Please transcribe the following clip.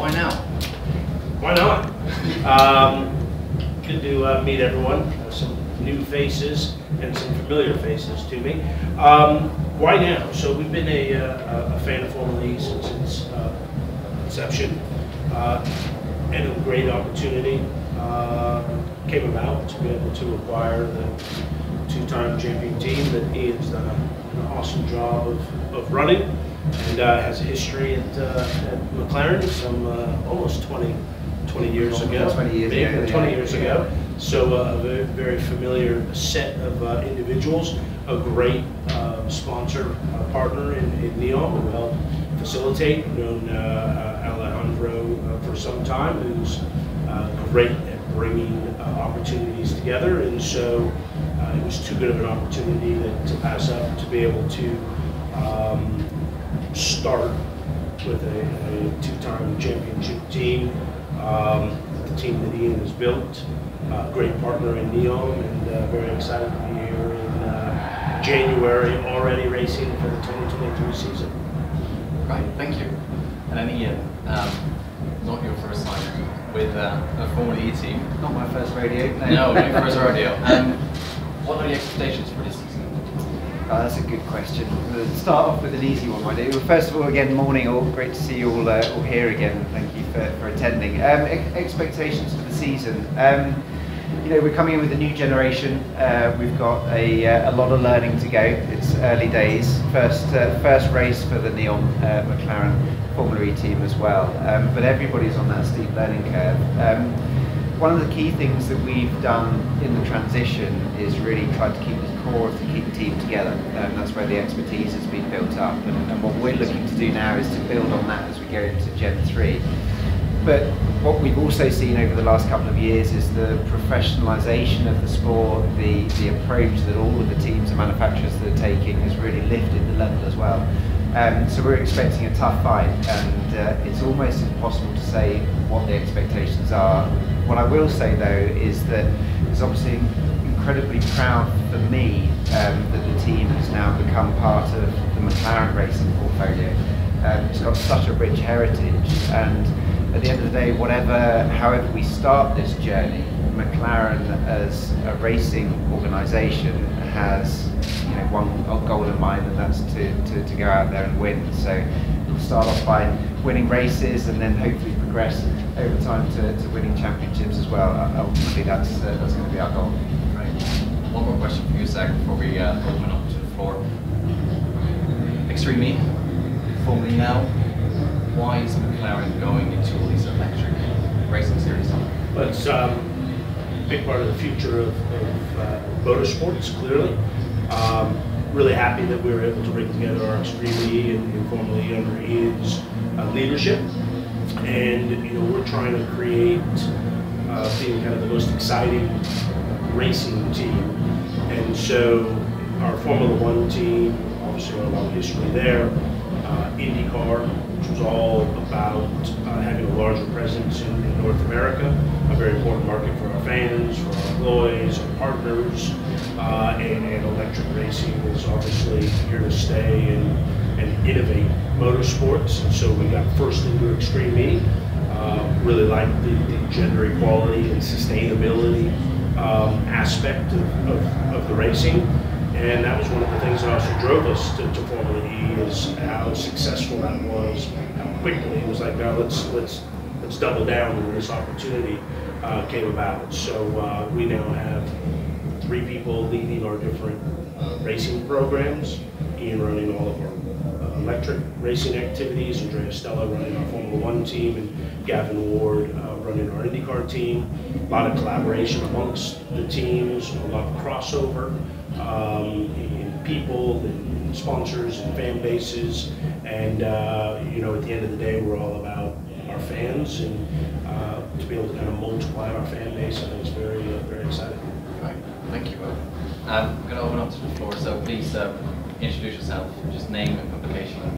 Why now? Why not? Good to meet everyone. Some new faces and some familiar faces to me. Why now? So we've been a fan of Formula E since its inception, and a great opportunity came about to be able to acquire the two-time champion team that Ian's done an awesome job of running, and has a history at McLaren, some almost 20 years ago. 20 years ago. 20 years ago. So a very, very familiar set of individuals, a great sponsor partner in NEOM who helped facilitate. We've known Alejandro for some time, who's great at bringing opportunities together, and so it was too good of an opportunity to pass up, to be able to start with a two-time championship team, the team that Ian has built, great partner in NEOM, and very excited to be here in January, already racing for the 2023 season. Right, thank you. And then Ian, not your first time with a Formula E team. Not my first rodeo. No, not your first rodeo. What are the expectations for this season? That's a good question. We'll start off with an easy one, I do. Well, first of all, again, morning all. Great to see you all here again. Thank you for attending. Expectations for the season. You know, we're coming in with a new generation. We've got a lot of learning to go. It's early days. First race for the NEOM McLaren Formula E team as well. But everybody's on that steep learning curve. One of the key things that we've done in the transition is really try to keep the core of the team together. That's where the expertise has been built up, and what we're looking to do now is to build on that as we go into Gen 3. But what we've also seen over the last couple of years is the professionalisation of the sport, the approach that all of the teams and manufacturers that are taking has really lifted the level as well. So we're expecting a tough fight, and it's almost impossible to say what the expectations are. What I will say though is that it's obviously incredibly proud for me that the team has now become part of the McLaren Racing portfolio. It's got such a rich heritage, and at the end of the day, however we start this journey, McLaren as a racing organisation has one goal in mind, and that's to go out there and win. So we'll start off by winning races and then hopefully progress over time to winning championships as well. Ultimately, that's going to be our goal. Right. One more question for you, Zak, before we open up to the floor. Extreme E, Formula E now. Why is McLaren going into all these electric racing series? Well, it's a big part of the future of motorsports, clearly. Really happy that we were able to bring together our Extreme E and Formula E under Ian's leadership. And we're trying to create being kind of the most exciting racing team. And so our Formula One team, obviously a long history there, IndyCar, which was all about having a larger presence in North America, a very important market for our fans, for our employees, our partners, and electric racing is obviously here to stay and innovate motorsports. And so we got first into Extreme E, really liked the gender equality and sustainability aspect of the racing. And that was one of the things that also drove us to Formula E, is how successful that was, how quickly it was like, now let's double down when this opportunity came about. So we now have 3 people leading our different racing programs. Ian running all of our electric racing activities, Andrea Stella running our Formula One team, and Gavin Ward running our IndyCar team. A lot of collaboration amongst the teams, a lot of crossover in people and sponsors and fan bases, and at the end of the day, we're all about our fans, and to be able to kind of multiply our fan base, I think it's very, very exciting. Right, thank you. I'm going to open up to the floor, so please introduce yourself, just name and publication.